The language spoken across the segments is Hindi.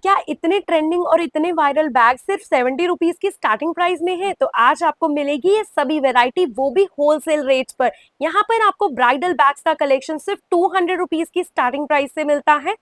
क्या इतने ट्रेंडिंग और इतने वायरल बैग सिर्फ 70 रुपीज की स्टार्टिंग प्राइस में है? तो आज आपको मिलेगी ये सभी वैरायटी, वो भी होलसेल रेट्स पर। यहाँ पर आपको ब्राइडल बैग्स का कलेक्शन सिर्फ 200 रुपीज की स्टार्टिंग प्राइस से मिलता है।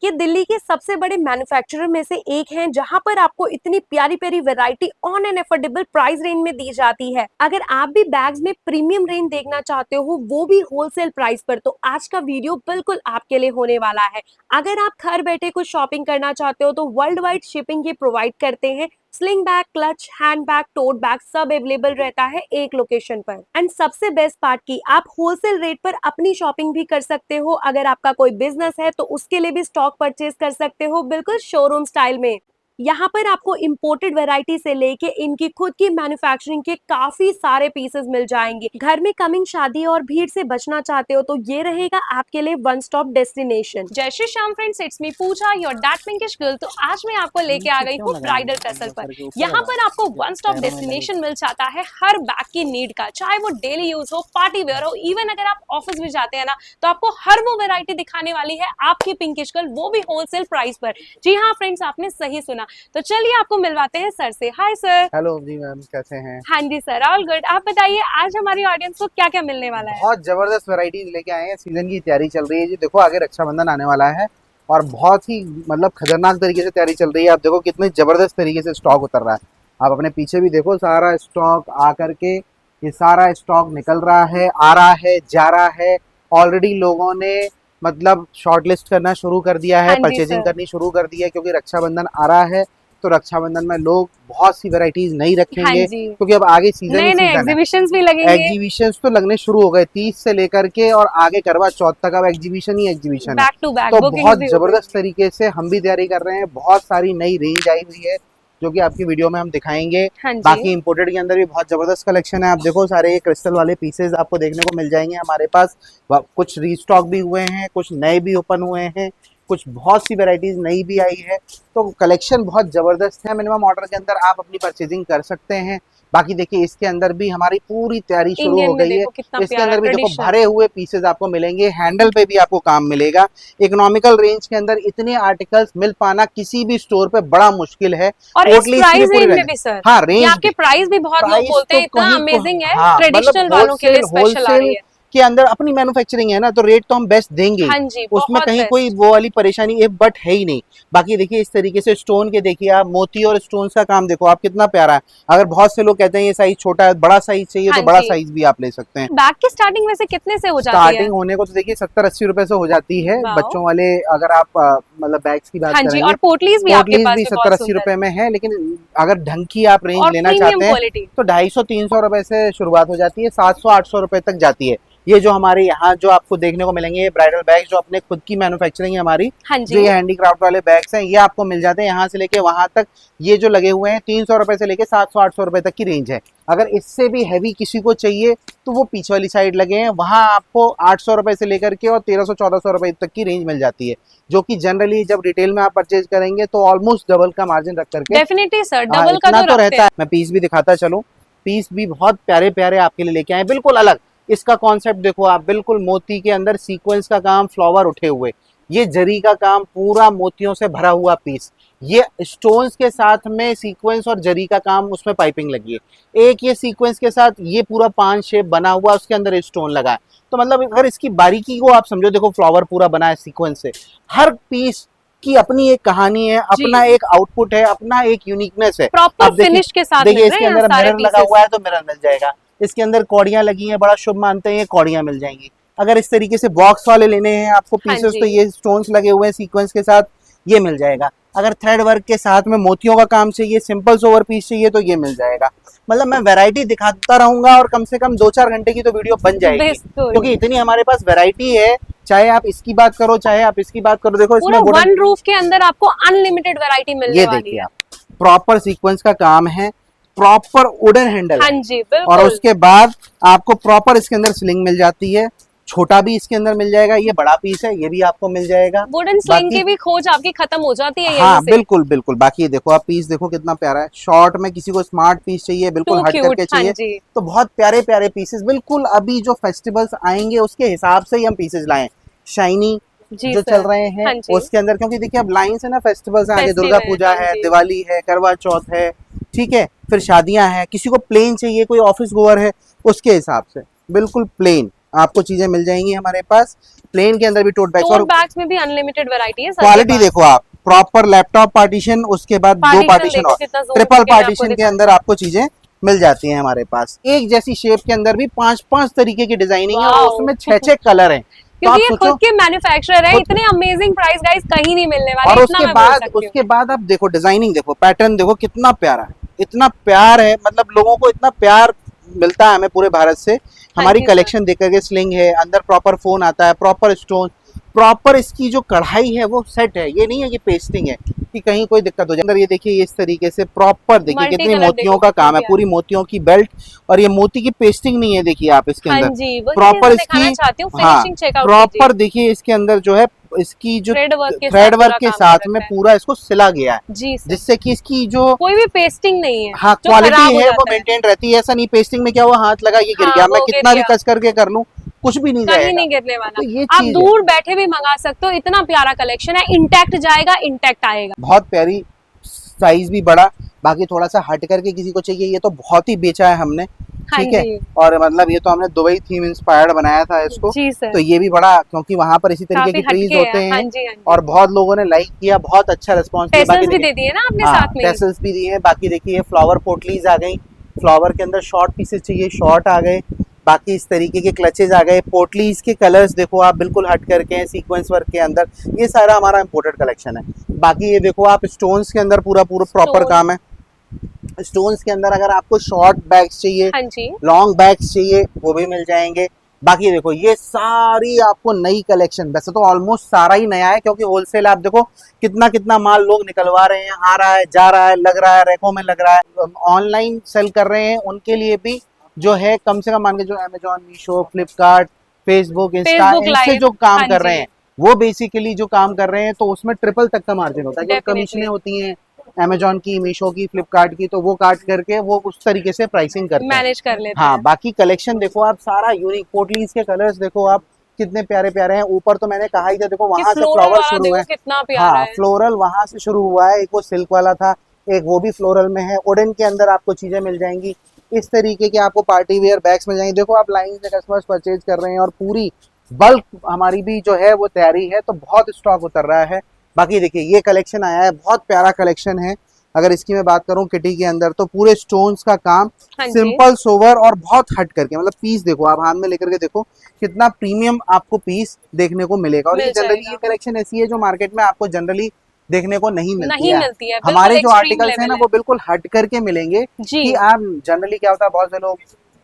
ये दिल्ली के सबसे बड़े मैन्युफैक्चरर में से एक हैं, जहां पर आपको इतनी प्यारी प्यारी variety on an affordable price range में दी जाती है। अगर आप भी बैग्स में प्रीमियम रेंज देखना चाहते हो, वो भी होलसेल प्राइस पर, तो आज का वीडियो बिल्कुल आपके लिए होने वाला है। अगर आप घर बैठे कुछ शॉपिंग करना चाहते हो तो वर्ल्ड वाइड शिपिंग ये प्रोवाइड करते हैं। Sling bag, clutch, hand bag, tote bag सब अवेलेबल रहता है एक लोकेशन पर। एंड सबसे बेस्ट पार्ट की आप होलसेल रेट पर अपनी शॉपिंग भी कर सकते हो। अगर आपका कोई बिजनेस है तो उसके लिए भी स्टॉक परचेज कर सकते हो, बिल्कुल शोरूम स्टाइल में। यहाँ पर आपको इंपोर्टेड वैरायटी से लेके इनकी खुद की मैन्युफैक्चरिंग के काफी सारे पीसेस मिल जाएंगे। घर में कमिंग शादी और भीड़ से बचना चाहते हो तो ये रहेगा आपके लिए one stop destination. Jai Shri Shyam friends, it's me Pooja, your that pinkish girl. तो आज मैं आपको लेके आ गई हूँ ब्राइडल फेस्टल पर। यहाँ पर आपको वन स्टॉप डेस्टिनेशन मिल जाता है हर बैग की नीड का, चाहे वो डेली यूज हो, पार्टी वेयर हो, इवन अगर आप ऑफिस में जाते हैं ना, तो आपको हर वो वैरायटी दिखाने वाली है आपकी पिंकिश गर्ल, वो भी होलसेल प्राइस पर। जी हाँ फ्रेंड्स, आपने सही सुना। तो चलिए आपको मिलवाते हैं सर से। Hi sir. हेलो जी मैम, कैसे हैं? हाँ जी सर, ऑल गुड। आप बताइए आज हमारी ऑडियंस को क्या क्या मिलने वाला है? बहुत जबरदस्त वैरायटीज लेके आए हैं। सीजन की तैयारी चल रही है जी। देखो आगे रक्षाबंधन आने वाला है और बहुत ही मतलब खतरनाक तरीके से तैयारी चल रही है। आप देखो कितने जबरदस्त तरीके से स्टॉक उतर रहा है। आप अपने पीछे भी देखो, सारा स्टॉक आकर के ये सारा स्टॉक निकल रहा है, आ रहा है, जा रहा है। ऑलरेडी लोगों ने मतलब शॉर्ट लिस्ट करना शुरू कर दिया है, हाँ जी परचेजिंग सर। करनी शुरू कर दी है, क्योंकि रक्षाबंधन आ रहा है। तो रक्षाबंधन में लोग बहुत सी वैरायटीज नहीं हाँ रखेंगे, जी, क्योंकि अब आगे सीजन नए ही नए सीजन है। एग्जीबिशंस भी लगेंगे। एग्जीबिशंस तो लगने शुरू हो गए 30 से लेकर के और आगे करवा चौथ तक अब एग्जीबिशन ही एग्जीबिशन है। बैक टू बैक तो बुकिंग्स बहुत भी हो जबरदस्त गई। तरीके से हम भी तैयारी कर रहे हैं। बहुत सारी नई रेंज आई हुई है जो कि आपकी वीडियो में हम दिखाएंगे। हाँ जी। बाकी इंपोर्टेड के अंदर भी बहुत जबरदस्त कलेक्शन है। आप देखो सारे ये क्रिस्टल वाले पीसेज आपको देखने को मिल जाएंगे हमारे पास। कुछ रीस्टॉक भी हुए हैं, कुछ नए भी ओपन हुए हैं, कुछ बहुत सी वैरायटीज नई भी आई है। तो कलेक्शन बहुत जबरदस्त है। मिनिमम ऑर्डर के अंदर आप अपनी परचेजिंग कर सकते हैं। बाकी देखिए इसके अंदर भी हमारी पूरी तैयारी शुरू हो इंडियन में गई है। देखो कितना इसके प्यारा अंदर भी देखो ट्रेडिशन। भरे हुए पीसेज आपको मिलेंगे। हैंडल पे भी आपको काम मिलेगा। इकोनॉमिकल रेंज के अंदर इतने आर्टिकल्स मिल पाना किसी भी स्टोर पे बड़ा मुश्किल है। और इस टोटली इसके लिए प्राइस पूरी रेंज में रेंज। भी सर, हाँ, ये रेंज आपके भी। प्राइस भी बहुत लोग प्राइस बोलते तो हैं इतना कहीं अमेजिंग है, हाँ मतलब ट्रेडिशनल वालों के लिए होलसेल स्पेशल आ रही है। के अंदर अपनी मैन्युफैक्चरिंग है ना, तो रेट तो हम बेस्ट देंगे ही। हाँ जी, उसमें बहुत कहीं कोई बेस्ट। वो वाली परेशानी है बट है ही नहीं। बाकी देखिए इस तरीके से स्टोन के देखिए आप, मोती और स्टोन्स का काम देखो आप कितना प्यारा है। अगर बहुत से लोग कहते हैं ये साइज छोटा है, बड़ा साइज चाहिए, हाँ तो बड़ा जी। साइज भी आप ले सकते हैं। बैग की स्टार्टिंग वैसे कितने से हो जाती है? स्टार्टिंग होने को तो देखिए 70-80 रुपए से हो जाती है वाओ। बच्चों वाले। अगर आप मतलब बैग्स की बात हाँ जी, करेंगे, और पोटलीज भी आपके पोटलीज पास भी भी बहुत 70-80 सुंदर रुपए है में है। लेकिन अगर ढंग की आप रेंज और लेना प्रीमियम चाहते हैं क्वालिटी। तो 250-300 रुपए से शुरुआत हो जाती है, 700-800 रुपए तक जाती है। ये जो हमारे यहाँ जो आपको देखने को मिलेंगे ये ब्राइडल बैग, जो अपने खुद की मैन्युफैक्चरिंग है हमारी, हाँ जो जी। ये हैंडीक्राफ्ट वाले बैग्स हैं, ये आपको मिल जाते हैं यहाँ से लेके वहां तक। ये जो लगे हुए हैं 300 रुपए से लेके 700-800 रुपए तक की रेंज है। अगर इससे भी हैवी किसी को चाहिए तो वो पीछे वाली साइड लगे हैं, वहां आपको 800 रुपए से लेकर के और 1300-1400 रुपए तक की रेंज मिल जाती है, जो कि जनरली जब रिटेल में आप परचेज करेंगे तो ऑलमोस्ट डबल का मार्जिन रख करके। डेफिनेटली सर, हाँ, डबल का इतना तो तो रखते रहता हैं। है। मैं पीस भी दिखाता चलूं। पीस भी बहुत प्यारे प्यारे आपके लिए लेके आए, बिल्कुल अलग। इसका कॉन्सेप्ट देखो आप, बिल्कुल मोती के अंदर सीक्वेंस का काम, फ्लावर उठे हुए, ये जरी का काम, पूरा मोतियों से भरा हुआ पीस। ये स्टोन्स के साथ में सीक्वेंस और जरी का काम, उसमें पाइपिंग लगी है। एक ये सीक्वेंस के साथ ये पूरा 5 शेप बना हुआ, उसके अंदर स्टोन लगा है। तो मतलब अगर इसकी बारीकी को आप समझो, देखो फ्लावर पूरा बना है सीक्वेंस से। हर पीस की अपनी एक कहानी है, जी, अपना एक आउटपुट है, अपना एक यूनिकनेस है। प्रॉपर अब देखिए, फिनिश के साथ देखिए मिल रहे इसके हैं यहाँ अंदर सारे मिरर लगा पीसेस। हुआ है तो मिरर मिल जाएगा। इसके अंदर कौड़ियां लगी हैं, बड़ा शुभ मानते हैं, ये कौड़ियां मिल जाएंगी। अगर इस तरीके से बॉक्स वाले लेने हैं आपको हाँ पीसेस, तो जी। ये स्टोन्स लगे हुए हैं सीक्वेंस के साथ, ये मिल जाएगा। अगर थ्रेड वर्क के साथ में मोतियों का काम चाहिए, सिंपल सोवर पीस चाहिए, तो ये मिल जाएगा। मतलब मैं वैरायटी दिखाता रहूंगा और कम से कम 2-4 घंटे की तो वीडियो बन जाएगी, बिल्कुल, क्योंकि इतनी हमारे पास वैरायटी है। चाहे आप इसकी बात करो, चाहे आप इसकी बात करो, देखो इसमें पूरा वुडन, वन रूफ के अंदर आपको अनलिमिटेड वैरायटी मिलने ये वाली देखिए है। आप, प्रॉपर सीक्वेंस का काम है, प्रॉपर वुडन हैंडल हाँ है। जी, और बिल्कुल। उसके बाद आपको प्रॉपर इसके अंदर स्लिंग मिल जाती है। छोटा भी इसके अंदर मिल जाएगा, ये बड़ा पीस है, ये भी आपको मिल जाएगा। वुडन स्लिंग बाकी की भी खोज आपकी खत्म हो जाती है यहीं हाँ से। बिल्कुल बिल्कुल। बाकी ये देखो आप, पीस देखो कितना प्यारा है। शॉर्ट में किसी को स्मार्ट पीस चाहिए, बिल्कुल टू हट क्यूट। करके हाँ चाहिए, जी। तो बहुत प्यारे प्यारे पीसेस, बिल्कुल अभी जो फेस्टिवल्स आएंगे उसके हिसाब से ही हम पीसेस लाए। शाइनी, जी जो सर। चल रहे हैं हाँ जी। उसके अंदर, क्योंकि देखिए अब लाइन से ना फेस्टिवल्स हैं, आगे Festive दुर्गा है, पूजा हाँ है, जी। दिवाली है, करवा चौथ है, ठीक है, फिर शादियां हैं, किसी को प्लेन चाहिए, कोई ऑफिस गोअर है, उसके हिसाब से बिल्कुल प्लेन आपको चीजें मिल जाएंगी हमारे पास। प्लेन के अंदर भी टोट बैग्स, टोट और बैग्स में भी अनलिमिटेड वैरायटी है सर के क्वालिटी पास। देखो आप, प्रॉपर लैपटॉप पार्टीशन, उसके बाद दो पार्टीशन पार्टीशन देखो और कितना जूम ट्रिपल करके मैं आपको पार्टीशन के दिखाती अंदर हूँ। आपको चीजें मिल जाती हैं हमारे पास। एक जैसी शेप के अंदर भी पांच पांच तरीके की डिजाइनिंग है, और वाओ उसमें छह छह कलर हैं। तो क्योंकि आप ये खुद सोचो, के मैन्युफैक्चरर है, खुद इतने अमेजिंग प्राइस गाइस कहीं नहीं मिलने वाले, और इतना मैं बोल सकती हूँ। उसके बाद आप देखो डिजाइनिंग, देखो पैटर्न, देखो कितना प्यारा है, इतना प्यार है, मतलब लोगों को इतना प्यार मिलता है हमें पूरे भारत से। हाँ हमारी जी सर। कलेक्शन देख करके, स्लिंग है, अंदर प्रॉपर फोन आता है, प्रॉपर स्टोन, प्रॉपर इसकी जो कढ़ाई है वो सेट है, ये नहीं है कि पेस्टिंग है कि कहीं कोई दिक्कत हो जाए। अंदर ये देखिए इस तरीके से प्रॉपर, देखिए मल्टी कितनी कलर मोतियों देखो का कितना काम है, प्यारा। पूरी मोतियों की बेल्ट, और ये मोती की पेस्टिंग नहीं है, देखिए आप इसके हाँ अंदर जी, वही चीज प्रॉपर मैं दिखाना इसकी, चाहती हूँ, हाँ फिनिशिंग चेकआउट कीजिए। प्रॉपर देखिए इसके अंदर जो है, इसकी जो थ्रेड वर्क के साथ थ्रेड वर्क पूरा के काम कर साथ में रखा है। पूरा इसको सिला गया है, जी सर। जिससे कि इसकी जो, कोई भी पेस्टिंग नहीं है हाँ जो क्वालिटी खराब हो है वो जाता है। मेंटेन रहती है। ऐसा नहीं पेस्टिंग में क्या हुआ, हाथ लगा ये गिर हाँ गया, मैं वो गिर कितना भी गया, कस करके कर लूं कुछ भी नहीं कहीं जाएगा। नहीं गिरने वाला। तो ये आप चीज है, दूर बैठे भी मंगा सकते हो, इतना प्यारा कलेक्शन है, इंटैक्ट जाएगा, इंटैक्ट आएगा। बहुत प्यारी, साइज भी बड़ा। बाकी थोड़ा सा हट करके किसी को चाहिए, ये तो बहुत ही बेचा है हमने, हाँ ठीक है, जी। और मतलब ये तो हमने दुबई थीम इंस्पायर्ड बनाया था इसको। जी सर। तो ये भी बड़ा, क्योंकि वहां पर इसी तरीके काफी की ट्रीज हटके होते है, हाँ हैं, जी हाँ जी। और बहुत लोगों ने लाइक किया, बहुत अच्छा रिस्पॉन्स दिया। बाकी पेसल्स भी देखिए, दे दिए ना आपने हाँ साथ में ही। टेसल्स भी दिए हैं। बाकी देखिए फ्लावर पोटलीज आ गई, फ्लावर के अंदर शॉर्ट पीसेस चाहिए, शॉर्ट आ गए। बाकी इस तरीके के क्लचेज आ गए। पोटलीज के कलर्स देखो आप, बिल्कुल हट करके हैं सीक्वेंस वर्क के अंदर, ये सारा हमारा इंपोर्टेड कलेक्शन है। बाकी ये देखो आप, स्टोन्स के अंदर पूरा पूरा प्रॉपर स्टोन। काम है। स्टोन्स के अंदर अगर आपको शॉर्ट बैग्स चाहिए, हाँ जी। लॉन्ग बैग्स चाहिए, वो भी मिल जाएंगे। बाकी देखो ये सारी आपको नई कलेक्शन, वैसे तो ऑलमोस्ट सारा ही नया है, क्योंकि होलसेल आप देखो कितना कितना माल लोग निकलवा रहे हैं, आ रहा है, जा रहा है, लग रहा है, रैकों में लग रहा है। ऑनलाइन सेल कर रहे हैं उनके लिए भी जो है, कम से कम मान के जो Amazon, Meesho, Flipkart, Facebook, Insta, Facebook इनसे लाइव। जो काम हाँ कर रहे जी। हैं, वो बेसिकली जो काम कर रहे हैं, तो उसमें ट्रिपल तक का मार्जिन होता है, क्योंकि कमीशनें डेफिनेटली होती हैं अमेजोन की, मीशो की, फ्लिपकार्ट की, तो वो काट करके वो उस तरीके से प्राइसिंग करते हैं। मैनेज कर लेते हाँ हैं। बाकी कलेक्शन देखो आप, सारा यूनिक, पोटलीज के कलर्स देखो आप कितने प्यारे प्यारे हैं। ऊपर तो मैंने कहा ही था, देखो ये वहां से फ्लोरल फ्लावर वाला शुरू देखो है, कितना प्यारा हाँ है। फ्लोरल वहां से शुरू हुआ है। एक वो सिल्क वाला था, एक वो भी फ्लोरल में है। वुडन के अंदर आपको चीजें मिल जाएंगी, इस तरीके के आपको पार्टी वेयर बैग्स मिल जाएंगे। देखो आप लाइन से कस्टमर्स परचेज कर रहे हैं, और पूरी बल्क हमारी भी जो है वो तैयारी है, तो बहुत स्टॉक उतर रहा है। बाकी देखिए ये कलेक्शन आया है, बहुत प्यारा कलेक्शन है। अगर इसकी मैं बात करूं किटी के अंदर, तो पूरे स्टोन्स का काम, हाँ जी। सिंपल सोवर, और बहुत हट करके, मतलब पीस देखो आप हाथ में लेकर के देखो कितना प्रीमियम आपको पीस देखने को मिलेगा। और ये मिल जनरली ये जाएगा। कलेक्शन ऐसी है जो मार्केट में आपको जनरली देखने को नहीं मिलती नहीं है। मिलती है, बिल्कुल हमारे जो एक्सट्रीम आर्टिकल्स हैं लेवल ना, है। वो बिल्कुल हट करके मिलेंगे। जी। कि आप जनरली क्या होता है, बहुत से लोग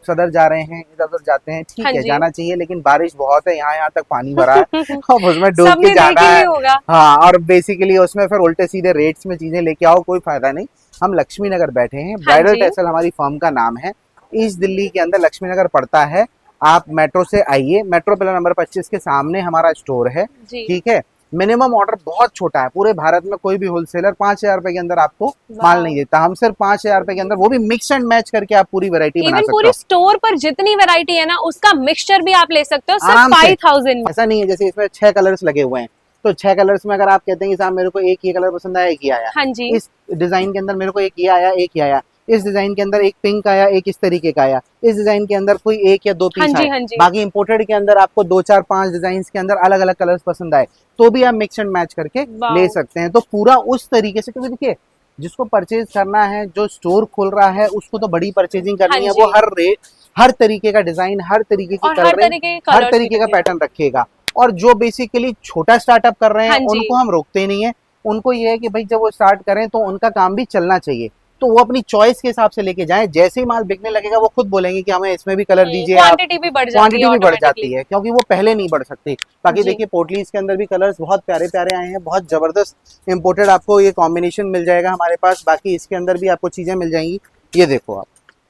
सदर जा रहे हैं, इधर उधर जाते हैं, हाँ ठीक है जी। जाना चाहिए, लेकिन बारिश बहुत है, यहाँ यहाँ तक पानी भरा है अब उसमें डूब के सबने जाना देख ही है। लिया होगा। हाँ, और बेसिकली उसमें फिर उल्टे सीधे रेट्स में चीजें लेके आओ, कोई फायदा नहीं। हम लक्ष्मी नगर बैठे हैं, हाँ ब्राइडल जी। टेसल हमारी फर्म का नाम है। ईस्ट दिल्ली के अंदर लक्ष्मी नगर पड़ता है। आप मेट्रो से आइए, मेट्रो पिलर नंबर 25 के सामने हमारा स्टोर है, जी। ठीक है। मिनिमम ऑर्डर बहुत छोटा है, पूरे भारत में कोई भी होलसेलर 5,000 रुपए के अंदर आपको माल नहीं देता। हम सिर्फ 5,000 रुपए के अंदर, वो भी मिक्स एंड मैच करके आप पूरी वैरायटी बना इवन सकते पूरी हो स्टोर पर जितनी वैरायटी है ना, उसका मिक्सचर भी आप ले सकते हो सिर्फ आराम से। 5000 में। ऐसा नहीं है जैसे इसमें 6 कलर्स लगे हुए हैं, तो 6 कलर्स में अगर आप कहते हैं कि साहब मेरे को एक ये कलर पसंद आया, एक ही आया, हाँ जी। इस डिजाइन के अंदर मेरे को एक ये आया, एक ही आया, इस डिजाइन के अंदर एक पिंक आया, एक इस तरीके का आया, इस डिजाइन के अंदर कोई एक या दो हाँ पीस जी आए। हाँ जी। बाकी इंपोर्टेड के अंदर आपको 2 4 5 डिजाइन के अंदर अलग अलग कलर्स पसंद आए, तो भी आप मिक्स एंड मैच करके वाओ। ले सकते हैं। तो पूरा उस तरीके से, क्योंकि देखिए जिसको परचेज करना है, जो स्टोर खोल रहा है, उसको तो बड़ी परचेजिंग हाँ करनी है, जी। वो हर रेट, हर तरीके का डिजाइन, हर तरीके की और हर कलरिंग, तरीके के हर कलर्स भी तरीके का रखे हैं। पैटर्न रखेगा। और जो बेसिकली छोटा स्टार्टअप कर रहे हैं, हाँ जी। उनको हम रोकते ही नहीं है। उनको ये है कि भाई जब वो स्टार्ट करें तो उनका काम भी चलना चाहिए, तो वो अपनी चॉइस के हिसाब से लेके जाएं। जैसे ही माल बिकने लगेगा, वो खुद बोलेंगे कि हमें इसमें भी कलर दीजिए आप। क्वांटिटी भी बढ़ जाती क्वांटिटी है भी बढ़ जाती ऑटोमेटिकली। है, क्योंकि वो पहले नहीं बढ़ सकती। बाकी जी। देखिए पोटलीज के अंदर भी कलर्स बहुत प्यारे प्यारे आए हैं, बहुत जबरदस्त इंपोर्टेड आपको ये कॉम्बिनेशन मिल जाएगा हमारे पास। बाकी इसके अंदर भी आपको चीजें मिल जाएंगी। ये देखो आप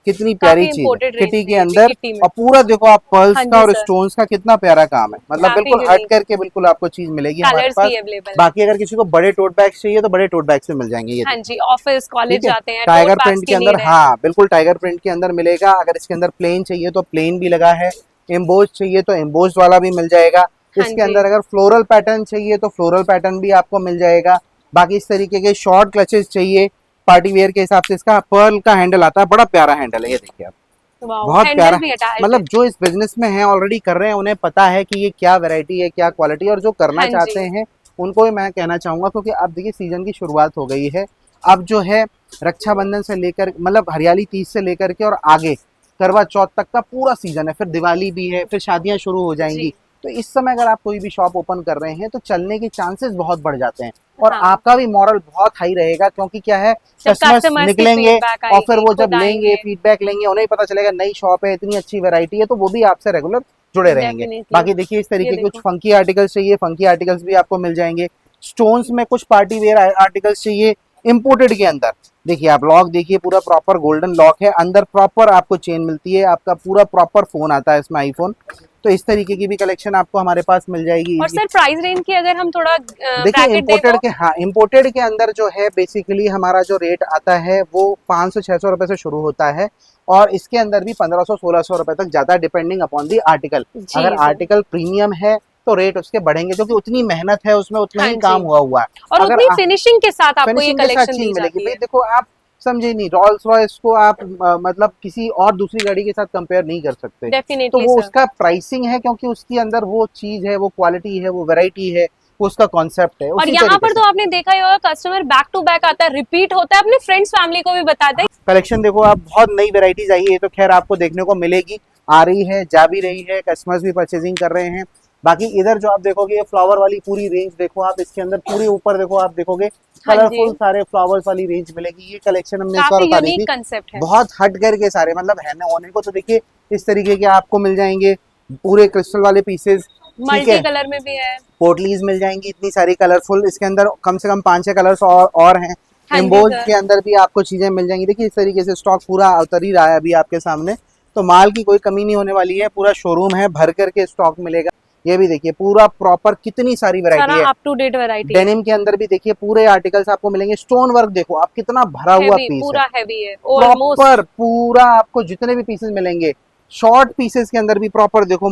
कितनी प्यारी काफी चीज है इम्पोर्टेड रेंज किटी के में है अंदर, किटी में। और पूरा देखो आप पर्ल्स हाँ का जी और सर। स्टोन्स का कितना प्यारा काम है, मतलब काफी बिल्कुल हट यूनिक। करके बिल्कुल आपको चीज मिलेगी हमारे कलर्स पास। भी अवेलेबल है। बाकी अगर किसी को बड़े टोट बैग्स चाहिए, तो बड़े टोट बैग्स में मिल जाएंगे। ये हाँ देखो, जी, ऑफिस कॉलेज ठीक है, जाते हैं, टोट टाइगर बैग्स प्रिंट के की अंदर, नीड है। हाँ बिल्कुल टाइगर प्रिंट के अंदर मिलेगा। अगर इसके अंदर प्लेन चाहिए तो प्लेन भी लगा है, एम्बोज चाहिए तो एम्बोज वाला भी मिल जाएगा। इसके अंदर अगर फ्लोरल पैटर्न चाहिए तो फ्लोरल पैटर्न भी आपको मिल जाएगा। बाकी इस तरीके के शॉर्ट क्लचेस चाहिए पार्टी वेयर के हिसाब से, इसका पर्ल का हैंडल आता है, बड़ा प्यारा हैंडल है, ये देखिए आप, बहुत प्यारा। मतलब जो इस बिजनेस में है, ऑलरेडी कर रहे हैं, उन्हें पता है कि ये क्या वैरायटी है, क्या क्वालिटी, और जो करना चाहते हैं उनको भी मैं कहना चाहूंगा, क्योंकि अब देखिए सीजन की शुरुआत हो गई है। अब जो है रक्षाबंधन से लेकर, मतलब हरियाली तीज से लेकर के और आगे करवा चौथ तक का पूरा सीजन है, फिर दिवाली भी है, फिर शादियां शुरू हो जाएंगी। तो इस समय अगर आप कोई भी शॉप ओपन कर रहे हैं तो चलने के चांसेस बहुत बढ़ जाते हैं, और आपका भी मॉरल बहुत हाई रहेगा, क्योंकि क्या है, कस्टमर्स निकलेंगे और फिर वो जब लेंगे, फीडबैक लेंगे, उन्हें पता चलेगा नई शॉप है, इतनी अच्छी वैरायटी है, तो वो भी आपसे रेगुलर जुड़े रहेंगे। बाकी देखिए इस तरीके के कुछ फंकी आर्टिकल्स चाहिए, फंकी आर्टिकल्स भी आपको मिल जाएंगे। स्टोन्स में कुछ पार्टी वेयर आर्टिकल्स चाहिए इम्पोर्टेड के अंदर, देखिए आप लॉक देखिए, पूरा प्रॉपर गोल्डन लॉक है, अंदर प्रॉपर आपको चेन मिलती है, आपका पूरा प्रॉपर फोन आता है इसमें, आईफोन। तो इस तरीके की भी कलेक्शन आपको हमारे पास मिल जाएगी। और सर प्राइस रेंज की अगर हम थोड़ा देखिए इम्पोर्टेड के, हाँ इम्पोर्टेड के अंदर जो है बेसिकली हमारा जो रेट आता है वो 500-600 रुपए से शुरू होता है, और इसके अंदर भी 1500-1600 रुपए तक जाता है, डिपेंडिंग अपॉन दी आर्टिकल। अगर आर्टिकल प्रीमियम है तो रेट उसके बढ़ेंगे, क्योंकि उतनी मेहनत है उसमें, उतना ही काम हुआ है, और उतनी फिनिशिंग के साथ आपको ये कलेक्शन दी मिलेगी। भाई देखो आप समझे नहीं, रॉल्स रॉयस को आप मतलब किसी और दूसरी गाड़ी के साथ कंपेयर नहीं कर सकते, तो वो उसका प्राइसिंग है, क्योंकि उसके अंदर वो चीज है, वो क्वालिटी है, वो वैरायटी है, वो उसका कॉन्सेप्ट है। और यहाँ पर तो आपने देखा ही होगा, कस्टमर बैक टू बैक आता है, रिपीट होता है, अपने फ्रेंड्स फैमिली को भी बताते हैं। कलेक्शन देखो आप, बहुत नई वेराइटीज आई है, तो खैर आपको देखने को मिलेगी, आ रही है, जा भी रही है, कस्टमर्स भी परचेजिंग कर रहे हैं। बाकी इधर जो आप देखोगे, ये फ्लावर वाली पूरी रेंज देखो आप, इसके अंदर पूरी ऊपर देखो आप देखोगे कलरफुल सारे फ्लावर्स वाली रेंज मिलेगी। ये कलेक्शन हमने इस बार उतारी थी, बहुत हट करके सारे, मतलब है ना होने को, तो देखिए इस तरीके के आपको मिल जाएंगे पूरे क्रिस्टल वाले पीसेस, मल्टी कलर में भी है, पोटलीज मिल जाएंगी इतनी सारी कलरफुल, इसके अंदर कम से कम 5-6 कलर्स और हैं। एम्बोज के अंदर भी आपको चीजें मिल जाएंगी। देखिए इस तरीके से स्टॉक पूरा उतर ही रहा है अभी आपके सामने, तो माल की कोई कमी नहीं होने वाली है, पूरा शोरूम है, भर करके स्टॉक मिलेगा। ये भी देखिए पूरा प्रॉपर कितनी सारी वैरायटी है, up to date variety. Denim के अंदर भी देखिए पूरे आर्टिकल्स आपको मिलेंगे। स्टोन वर्क देखो आप, कितना भरा हुआ पीस पूरा हैवी है, प्रॉपर पूरा आपको जितने भी पीसेस मिलेंगे। शॉर्ट पीसेस के अंदर भी प्रॉपर देखो,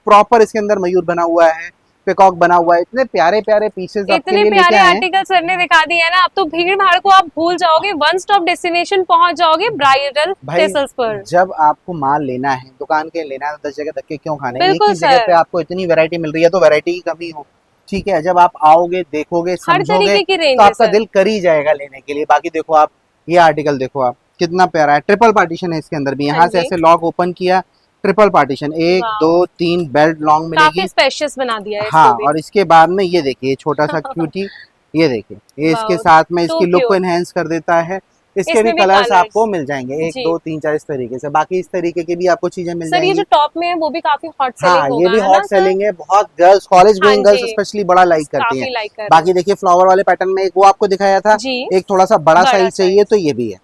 प्रॉपर इसके अंदर मयूर बना हुआ है, पिकॉक बना हुआ है, इतने प्यारे प्यारे पीसेस आपके लिए लेके आए हैं। आर्टिकल सर ने दिखा दिया है ना, अब तो भीड़ भाड़ को आप भूल जाओगे, वन स्टॉप डेस्टिनेशन पहुंच जाओगे ब्राइडल टेसल्स पर। जब आपको माल लेना है, दुकान के लेना है, तो 10 जगह धक्के क्यों खाने, एक ही जगह पे आपको इतनी वैरायटी मिल रही है, तो वैरायटी की कमी हो, ठीक है। जब आप आओगे, देखोगे, समझोगे, तो आपका दिल कर ही जाएगा लेने के लिए। बाकी देखो आप, ये आर्टिकल देखो आप, कितना प्यारा है, ट्रिपल पार्टीशन है इसके अंदर भी, यहाँ से ऐसे लॉक ओपन किया, ट्रिपल पार्टीशन, 1 2 3 बेल्ट लॉन्ग मिलेगी, काफी स्पेशियस बना दिया है। हाँ, और इसके बाद में ये देखिए छोटा सा क्यूटी, ये देखिए, ये इसके साथ में इसकी लुक को एनहेंस कर देता है। इसके भी कलर्स आपको मिल जाएंगे, 1 2 3 4 इस तरीके से। बाकी इस तरीके की भी आपको चीजें मिल जाएंगी। ये जो टॉप में है वो भी काफी हॉट सेलिंग होगा, ये भी हॉट सेलिंग है, बहुत girls, college going girls specially बड़ा लाइक करती हैं। बाकी देखिए फ्लावर वाले पैटर्न में एक वो आपको दिखाया था, एक थोड़ा सा बड़ा साइज चाहिए तो ये भी है,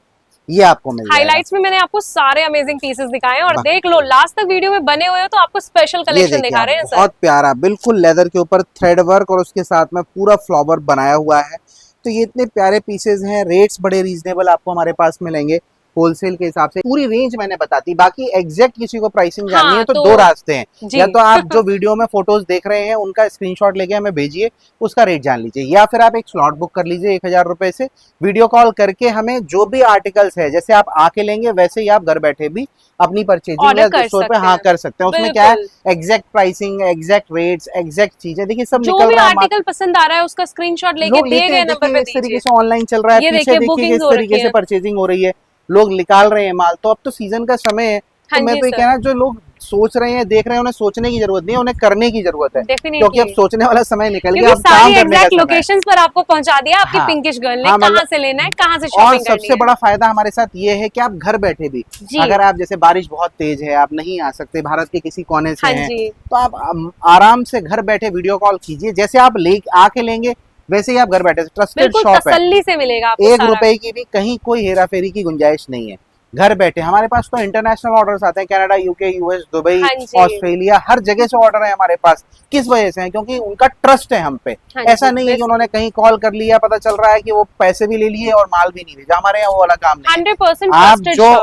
ये आपको मिल जाएगा। हाइलाइट्स में मैंने आपको सारे अमेजिंग पीसेस दिखाए हैं, और देख लो लास्ट तक वीडियो में बने हुए हो, तो आपको स्पेशल कलेक्शन दिखा रहे हैं सर। बहुत प्यारा, बिल्कुल लेदर के ऊपर थ्रेड वर्क और उसके साथ में पूरा फ्लावर बनाया हुआ है। तो ये इतने प्यारे पीसेस हैं, रेट्स बड़े रीजनेबल आपको हमारे पास मिलेंगे होलसेल के हिसाब से। पूरी रेंज मैंने बता दी। बाकी एग्जैक्ट किसी को प्राइसिंग जाननी है तो 2 रास्ते हैं, या तो आप जो वीडियो में फोटोज देख रहे हैं उनका स्क्रीनशॉट लेके हमें भेजिए, उसका रेट जान लीजिए, या फिर आप एक स्लॉट बुक कर लीजिए 1000 रुपए से, वीडियो कॉल करके हमें जो भी आर्टिकल्स है, जैसे आप आके लेंगे वैसे ही आप घर बैठे भी अपनी परचेजिंग या स्टोर पे कर सकते हैं। उसमें क्या है, exact pricing, exact rates, exact चीजें, देखिए सब निकल रहा है। आर्टिकल पसंद आ रहा है उसका स्क्रीनशॉट लेके दिए गए नंबर पे इस तरीके से ऑनलाइन चल रहा है, पीछे देखिए इस तरीके से परचेजिंग हो रही है, लोग निकाल रहे हैं माल। तो अब तो सीजन का समय है, तो मैं तो ये कहना, जो लोग सोच रहे हैं, देख रहे हैं, उन्हें सोचने की जरूरत नहीं है, उन्हें करने की जरूरत है, क्योंकि अब सोचने वाला समय निकल गया, अब काम करने का समय है। लोकेशंस पर आपको पहुंचा दिया आपकी पिंकिश गर्ल ने, कहां से लेना है, कहां से शॉपिंग करनी है। और सबसे बड़ा फायदा हमारे साथ ये है कि आप घर बैठे भी, अगर आप जैसे बारिश बहुत तेज है, आप नहीं आ सकते, भारत के किसी कोने से हैं, तो आप आराम से घर बैठे वीडियो कॉल कीजिए, जैसे आप आके लेंगे वैसे ही आप घर बैठे, ट्रस्टेड शॉप है, तसल्ली से मिलेगा आपको। 1 रुपए की भी कहीं कोई हेरा फेरी की गुंजाइश नहीं है। घर बैठे हमारे पास तो इंटरनेशनल ऑर्डर्स आते हैं, Canada, UK, US, Dubai, Australia, हर जगह से ऑर्डर है हमारे पास। किस वजह से है? क्योंकि उनका ट्रस्ट है हम पे। ऐसा नहीं है कि उन्होंने कहीं कॉल कर लिया, पता चल रहा है कि वो पैसे भी ले लिए और माल भी नहीं भेजा, हमारे यहाँ वो वाला काम नहीं। 100% आप जो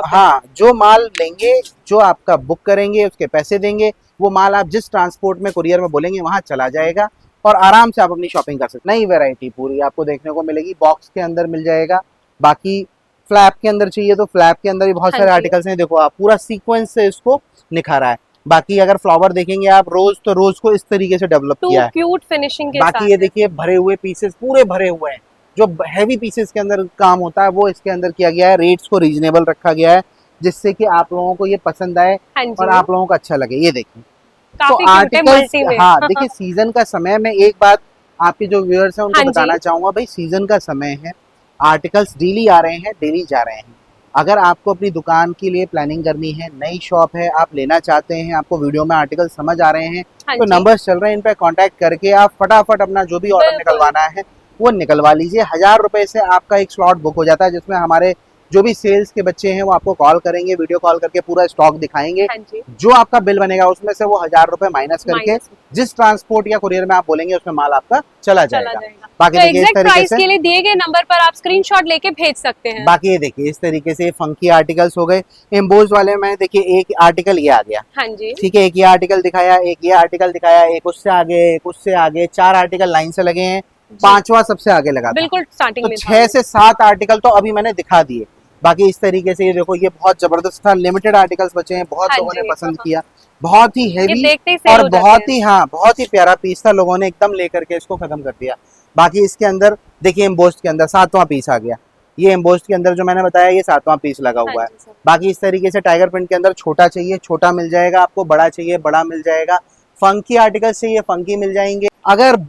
जो माल लेंगे, जो आपका बुक करेंगे, उसके पैसे देंगे, वो माल आप जिस ट्रांसपोर्ट में कुरियर में बोलेंगे वहां चला जाएगा और आराम से आप अपनी शॉपिंग कर सकते हैं। नई वैरायटी पूरी आपको देखने को मिलेगी, बॉक्स के अंदर मिल जाएगा। बाकी फ्लैप के अंदर चाहिए तो फ्लैप के अंदर भी बहुत हाँ सारे जी। आर्टिकल्स हैं, देखो आप पूरा सीक्वेंस से इसको निखारा है। बाकी अगर फ्लावर देखेंगे आप रोज, तो रोज को इस तरीके से डेवलप टू किया है। क्यूट फिनिशिंग के बाकी साथ ये है। देखिए भरे हुए पीसेस पूरे भरे हुए हैं, जो हैवी पीसेस के अंदर काम होता है वो इसके अंदर किया गया है। रेट्स को रीजनेबल रखा गया है जिससे कि आप लोगों को ये पसंद आए हाँ और जी, आप लोगों को अच्छा लगे। ये देखिए तो काफी क्यूट है, आर्टिकल्स, मल्टी में। हाँ देखिए सीजन का समय में एक बात आपके जो व्यूअर्स हैं उनको हाँ जी। बताना चाहूंगा, भाई सीजन का समय है, आर्टिकल्स डेली आ रहे हैं, डेली जा रहे हैं। अगर आपको अपनी दुकान के लिए प्लानिंग करनी है, नई शॉप है, आप लेना चाहते हैं, आपको वीडियो में आर्टिकल समझ आ रहे हैं, हाँ तो जी, नंबर्स चल रहे हैं, इन पे कांटेक्ट करके आप फटाफट अपना जो भी ऑर्डर बिल्कुल। निकलवाना है वो निकलवा लीजिए। 1000 रुपए से आपका एक स्लॉट बुक हो जाता है, जिसमें हमारे जो भी सेल्स के बच्चे हैं वो आपको कॉल करेंगे, वीडियो कॉल करके पूरा स्टॉक दिखाएंगे। हाँ जी, जो आपका बिल बनेगा उसमें से वो 1000 रुपए माइनस करके माइनस जिस ट्रांसपोर्ट या कुरियर में आप बोलेंगे उसमें माल आपका चला चला जाएगा। जाएगा। बाकी तो देखिए इस एग्जैक्ट तरीके प्राइस से, के लिए दिए गए नंबर पर आप स्क्रीनशॉट लेके भेज सकते हैं। बाकी ये देखिए इस तरीके से फंकी आर्टिकल्स हो गए। एम्बोज वाले में देखिए एक आर्टिकल ये आ गया, हाँ जी, ठीक है, एक ये आर्टिकल दिखाया, एक ये आर्टिकल दिखाया, एक उससे आगे, एक उससे आगे, 4 आर्टिकल लाइन से लगे हैं, जी। 5वां सबसे आगे लगा था। बिल्कुल स्टार्टिंग तो में था 6 से 7 आर्टिकल तो अभी मैंने दिखा दिए। बाकी इस तरीके से ये देखो, ये बहुत जबरदस्त था, लिमिटेड आर्टिकल्स बचे हैं, बहुत हाँ लोगों ने जी, पसंद किया, बहुत ही ये हैवी देखते ही सेल और हो जाते बहुत हैं। ही, हाँ बहुत ही प्यारा पीस था, लोगों ने एकदम लेकर के इसको खत्म कर दिया। बाकी इसके अंदर देखिए एम्बोस्ड के अंदर 7वां पीस आ गया, ये एम्बोस्ड के अंदर जो मैंने बताया ये 7वां पीस लगा हाँ हुआ है। जी सर। बाकी इस तरीके से टाइगर प्रिंट के अंदर छोटा चाहिए छोटा मिल जाएगा आपको, बड़ा चाहिए बड़ा मिल जाएगा, फंकी आर्टिकल्स चाहिए फंकी मिल जाएंगे। अगर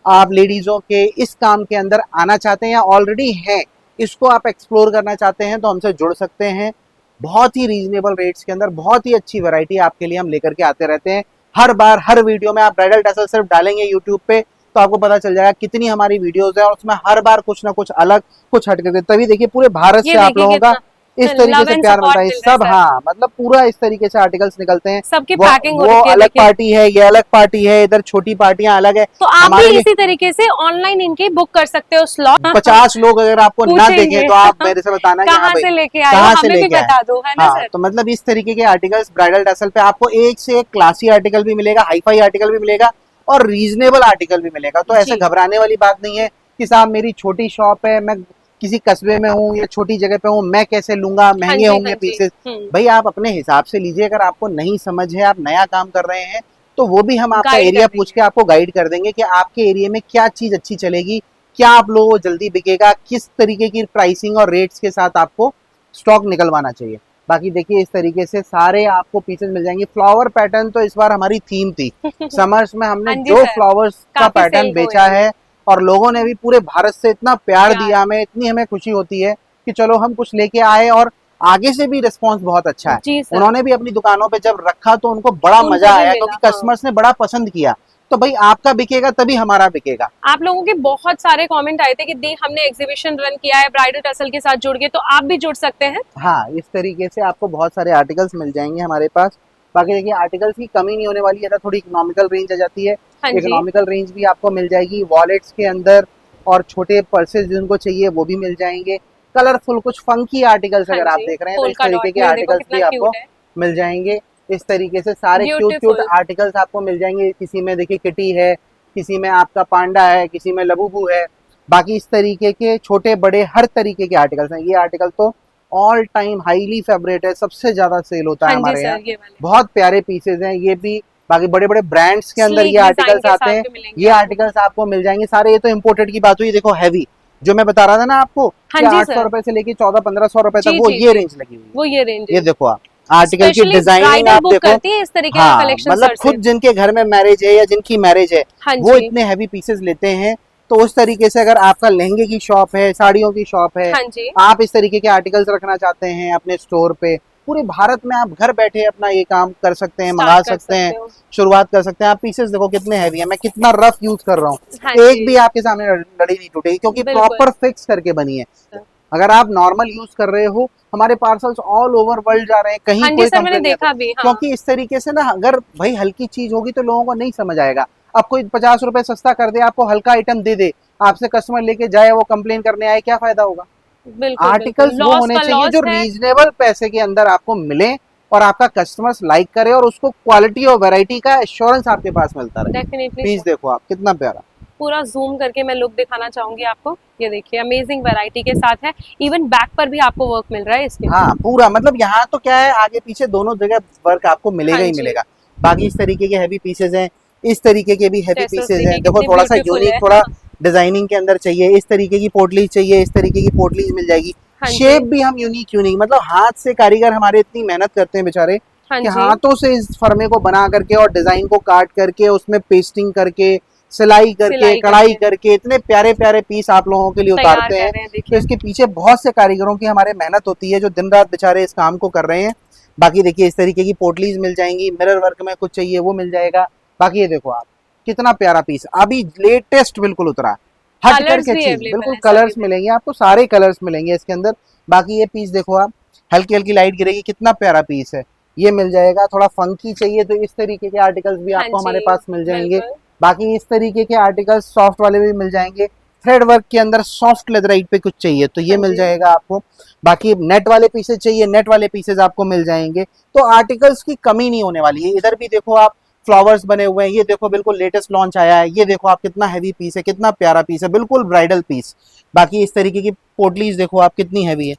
आप लेडीजों के इस काम के अंदर आना चाहते हैं या ऑलरेडी हैं, इसको आप एक्सप्लोर करना चाहते हैं तो हमसे जुड़ सकते हैं। बहुत ही रीजनेबल रेट्स के अंदर बहुत ही अच्छी वैरायटी आपके लिए हम लेकर के आते रहते हैं। हर बार हर वीडियो में आप ब्राइडल टसल सिर्फ डालेंगे यूट्यूब पे तो आपको पता चल जाएगा कितनी हमारी वीडियोस है, और उसमें हर बार कुछ ना कुछ अलग, कुछ हट करके, तभी देखिए पूरे भारत ये से आप देखिए लोगों का कितना इस तरीके लव से एंड प्यार मिलता सपोर्ट है। मिल रहा है सब सर। हाँ मतलब पूरा इस तरीके से आर्टिकल्स निकलते हैं। सबकी वो पैकिंग हो वो रखी है अलग देखिए। पार्टी है, ये अलग पार्टी है, इधर छोटी पार्टियां अलग है। तो आप हमारे भी लिए इसी तरीके से ऑनलाइन इनकी बुक कर सकते हो स्लॉट। 50 लोग अगर आपको ना देखें पूछेंगे तो आप मेरे से बताना कि हाँ कहाँ भाई से लेके आए हो, कहाँ से हमें भी लेके आए। बता दो, है ना हाँ सर। तो मतलब इस तरीके के आर्टिकल्स ब्राइडल टसल पे आपको एक से एक क्लासी आर्टिकल भी मिलेगा, हाईफाई आर्टिकल भी मिलेगा और रीजनेबल आर्टिकल भी मिलेगा। तो ऐसे जी। घबराने वाली बात नहीं है कि साहब मेरी छोटी शॉप है, मैं किसी कस्बे में हूँ या छोटी जगह पे हूँ, मैं कैसे लूंगा, हाँ महंगे जी, होंगे हाँ जी। पीसेस। भाई आप अपने हिसाब से लीजिए, अगर आपको नहीं समझ है, आप नया काम कर रहे हैं, तो वो भी हम आपका गाइड एरिया कर पूछ देंगे। के आपको गाइड कर देंगे कि आपके एरिया में क्या चीज अच्छी चलेगी, क्या आप लोगों को जल्दी बिकेगा, किस तरीके की प्राइसिंग और रेट्स के साथ आपको स्टॉक निकलवाना चाहिए। बाकी देखिए इस तरीके से सारे आपको पीसेस मिल जाएंगे। फ्लावर पैटर्न तो इस बार हमारी थीम थी, समर्स में हमने हाँ जी जो सर, फ्लावर्स का काफी पैटर्न सेल हुए बेचा हैं। है, और लोगों ने भी पूरे भारत से इतना प्यार प्यार। दिया हमें, इतनी हमें खुशी होती है कि चलो हम कुछ लेके आए, और आगे से भी रिस्पांस बहुत अच्छा है। जी सर। उन्होंने भी अपनी दुकानों पे जब रखा तो उनको बड़ा उनको मजा भी आया, मिला, क्योंकि हाँ। कस्टमर्स ने बड़ा पसंद किया। तो भाई आपका बिकेगा तभी हमारा बिकेगा। आप लोगों के बहुत सारे कमेंट आए थे कि दी हमने एग्जीबिशन रन किया है ब्राइडल टसल के साथ जुड़ गए, तो आप भी जुड़ सकते हैं। हाँ इस तरीके से आपको बहुत सारे आर्टिकल्स मिल जाएंगे हमारे पास। बाकी देखिए आर्टिकल्स की कमी नहीं होने वाली है, थोड़ी इकोनॉमिकल रेंज आ जाती है, हाँ जी, इकोनॉमिकल रेंज भी आपको मिल जाएगी। वॉलेट्स के अंदर और छोटे पर्सेज जिनको चाहिए वो भी मिल जाएंगे। कलरफुल कुछ फंकी आर्टिकल्स हाँ अगर आप जी। देख रहे हैं तो इस पोल्का तरीके डॉट के में देखो आर्टिकल्स कितना भी आपको क्यूट है। मिल जाएंगे। इस तरीके से सारे क्यूट क्यूट ब्यूटीफुल। आर्टिकल्स आपको मिल जाएंगे। किसी में देखिए किटी है, किसी में आपका पांडा है, किसी में लबूबू है। बाकी इस तरीके के छोटे बड़े हर तरीके के आर्टिकल्स हैं। ये आर्टिकल तो ऑल टाइम हाईली फेवरेट है, सबसे ज्यादा सेल होता है हाँ जी हमारे यहाँ। सर, ये वाले बहुत प्यारे पीसेज हैं ये भी। बाकी बड़े बड़े ब्रांड्स के अंदर ये स्लीक डिजाइन आर्टिकल्स के आते साथ हैं, भी मिलेंगे ये आपको। आर्टिकल्स आपको मिल जाएंगे सारे। ये तो इम्पोर्टेड की बात हुई। देखो हैवी जो मैं बता रहा था ना आपको हाँ कि जी 800 सर। रुपए से लेके 1400-1500 रुपए तक, जी वो जी ये जी, रेंज लगी हुई है। वो ये रेंज ये है। देखो आप आर्टिकल की स्पेशली डिजाइनिंग ब्राइडल आप बुक देखो। करती है इस तरीके का हाँ कलेक्शन मतलब सर से। खुद जिनके घर में मैरिज है या जिनकी मैरिज है हाँ वो जी, इतने हैवी पीसेस लेते हैं। तो उस तरीके से अगर आपका लहंगे की शॉप है, साड़ियों की शॉप है, हाँ जी, आप इस तरीके के आर्टिकल्स रखना चाहते हैं अपने स्टोर पे, पूरे भारत में आप घर बैठे अपना ये काम कर सकते हैं, मंगा स्टार्ट कर सकते हैं, सकते हो। शुरुआत कर सकते हैं। आप पीसेस देखो कितने हैवी है, मैं कितना रफ यूज कर रहा हूँ, हाँ एक जी, भी आपके सामने लड़ी नहीं टूटेगी क्योंकि बिल्कुल। प्रॉपर फिक्स करके बनी है। अगर आप नॉर्मल यूज कर रहे हो, हमारे पार्सल्स ऑल ओवर वर्ल्ड जा रहे हैं, कहीं हाँ जी कोई सर, मैंने कंप्लेन नहीं देखा भी, हाँ। क्योंकि इस तरीके से ना अगर भाई हल्की चीज होगी तो लोगों को नहीं समझ आएगा। अब कोई 50 रुपए सस्ता कर दे, आपको हल्का आइटम दे दे, आपसे कस्टमर लेके जाए, वो कंप्लेन करने आए, क्या फायदा होगा। बिल्कुल आर्टिकल्स बिल्कुल, वो लॉस होने का चाहिए लॉस जो है। रीजनेबल पैसे के अंदर आपको मिले, और आपका कस्टमर्स लाइक करे और उसको क्वालिटी और वैरायटी का एश्योरेंस आपके पास मिलता रहे। डेफिनेटली पीस देखो आप कितना प्यारा। पूरा जूम करके मैं लुक दिखाना चाहूंगी आपको। ये देखिए अमेजिंग वैरायटी के साथ है, इवन बैक पर भी आपको वर्क मिल रहा है इसके। हाँ पूरा, मतलब यहाँ तो क्या है, आगे पीछे दोनों जगह वर्क आपको मिलेगा हाँ ही जी। मिलेगा। बाकी इस तरीके के हैवी पीसेज हैं, इस तरीके के भी हैवी टेसल्स पीसेज हैं। देखिए देखो कितने थोड़ा सा ब्यूटीफुल यूनिक, है। थोड़ा डिजाइनिंग के अंदर चाहिए, इस तरीके की पोटलीज चाहिए, इस तरीके की पोटलीज मिल जाएगी। हाँ जी। शेप भी हम यूनिक यूनिक, मतलब हाथ से कारीगर हमारे इतनी मेहनत करते हैं बेचारे हाँ कि जी। हाथों से इस फर्मे को बना करके और डिजाइन को काट करके उसमें पेस्टिंग करके सिलाई करके सिलाई कढ़ाई करके करके इतने प्यारे प्यारे पीस आप लोगों के लिए तैयार उतारते कर हैं। रहे हैं तो देखिए। इसके पीछे बहुत से कारीगरों की हमारे मेहनत होती है जो दिन रात बेचारे इस काम को कर रहे हैं। बाकी देखिए इस तरीके की पोटलीज मिल जाएंगी, मिरर वर्क में कुछ चाहिए वो मिल जाएगा। बाकी ये देखो आप कितना प्यारा पीस अभी लेटेस्ट बिल्कुल उतरा, हट कलर्स करके भी चीज, अवेलेबल बिल्कुल है कलर्स सभी में। मिलेंगे आपको, सारे कलर्स मिलेंगे इसके अंदर। बाकी ये पीस देखो आप, हल्की हल्की लाइट गिरेगी, कितना प्यारा पीस है, ये मिल जाएगा। थोड़ा फंकी चाहिए तो इस तरीके के आर्टिकल्स भी हाँ आपको जी हमारे पास मिल जाएंगे। बिल्कुल। बाकी इस तरीके के आर्टिकल्स सॉफ्ट वाले भी मिल जाएंगे। थ्रेड वर्क के अंदर सॉफ्ट लेदराइट पे कुछ चाहिए तो ये हाँ मिल जी जाएगा आपको। बाकी नेट वाले पीसेज चाहिए, नेट वाले पीसेज आपको मिल जाएंगे। तो आर्टिकल्स की कमी नहीं होने वाली है। इधर भी देखो आप फ्लावर्स बने हुए हैं, ये देखो बिल्कुल लेटेस्ट लॉन्च आया है, ये देखो आप कितना हैवी पीस है, कितना प्यारा पीस है, बिल्कुल ब्राइडल पीस। बाकी इस तरीके की पोटलीज देखो आप कितनी हैवी है,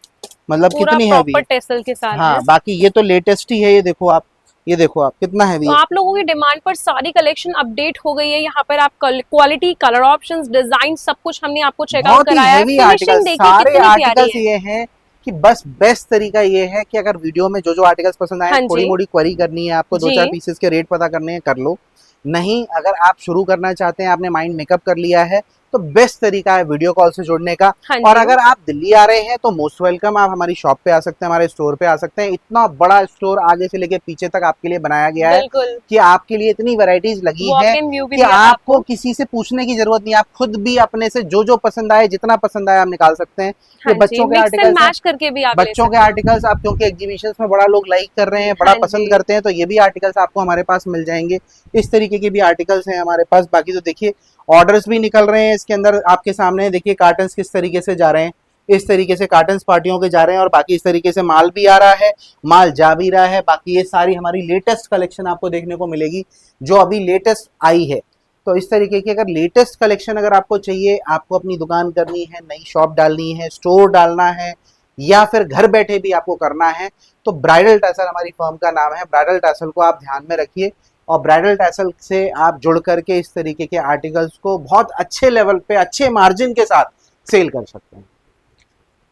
मतलब पूरा कितनी हैवी प्रॉपर है। टेसल के साथ है। हाँ बाकी ये तो लेटेस्ट ही है, ये देखो आप, ये देखो आप कितना हैवी तो है। आप लोगों की डिमांड पर सारी कलेक्शन अपडेट हो गई है। यहाँ पर आप क्वालिटी, कलर ऑप्शंस, डिजाइन सब कुछ हमने आपको चेकआउट बहुत ही कराया है। हैवी फिनिशिंग आर्टिकल्स, देखिए सारे कितनी प्यारी आर्टिकल्स है। ये हैं कि बस बेस्ट तरीका ये है कि अगर वीडियो में जो जो आर्टिकल्स पसंद आए, हाँ थोड़ी जी मोड़ी क्वेरी करनी है आपको, दो जी। चार पीसेस के रेट पता करने हैं कर लो। नहीं अगर आप शुरू करना चाहते हैं, आपने माइंड मेकअप कर लिया है, तो बेस्ट तरीका है वीडियो कॉल से जुड़ने का। हाँ और जी अगर आप दिल्ली आ रहे हैं तो मोस्ट वेलकम, आप हमारी शॉप पे आ सकते हैं, हमारे स्टोर पे आ सकते हैं। इतना बड़ा स्टोर आगे से लेके पीछे तक आपके लिए बनाया गया है बिल्कुल। कि आपके लिए इतनी वैरायटीज लगी वॉक है इन व्यू भी कि दिया था आपको आपको। किसी से पूछने की जरूरत नहीं, आप खुद भी अपने से जो जो पसंद आए, जितना पसंद आए आप निकाल सकते हैं। ये हाँ जी बच्चों के मिक्स एंड आर्टिकल्स हैं, मैच करके भी आप ले बच्चों के सकते हैं। आर्टिकल्स आप क्योंकि एग्जीबिशंस में बड़ा लोग लाइक कर रहे हैं, बड़ा हाँ जी पसंद करते हैं, तो ये भी आर्टिकल्स आपको हमारे पास मिल जाएंगे। इस तरीके के भी आर्टिकल्स हैं हमारे पास। बाकी तो देखिए ऑर्डर्स भी निकल रहे हैं इसके अंदर आपके सामने, देखिए कार्टन्स किस तरीके से जा रहे हैं, इस तरीके से कार्टन्स पार्टियों के जा रहे हैं, और बाकी इस तरीके से माल भी आ रहा है, माल जा भी रहा है। बाकी ये सारी हमारी लेटेस्ट कलेक्शन आपको देखने को मिलेगी जो अभी लेटेस्ट आई है। तो इस तरीके की अगर लेटेस्ट कलेक्शन अगर आपको चाहिए, आपको अपनी दुकान करनी है, नई शॉप डालनी है, स्टोर डालना है, या फिर घर बैठे भी आपको करना है, तो ब्राइडल टैसल हमारी फर्म का नाम है। ब्राइडल टैसल को आप ध्यान में रखिए और ब्राइडल टैसल से आप जुड़ करके इस तरीके के आर्टिकल्स को बहुत अच्छे लेवल पे अच्छे मार्जिन के साथ सेल कर सकते हैं।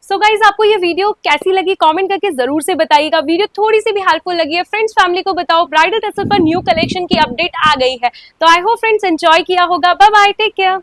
सो गाइज आपको ये वीडियो कैसी लगी कमेंट करके जरूर से बताइएगा। वीडियो थोड़ी सी भी हेल्पफुल लगी है फ्रेंड्स फैमिली को बताओ, ब्राइडल टैसल पर न्यू कलेक्शन की अपडेट आ गई है। तो आई होप फ्रेंड्स एंजॉय किया होगा। Bye bye, take care.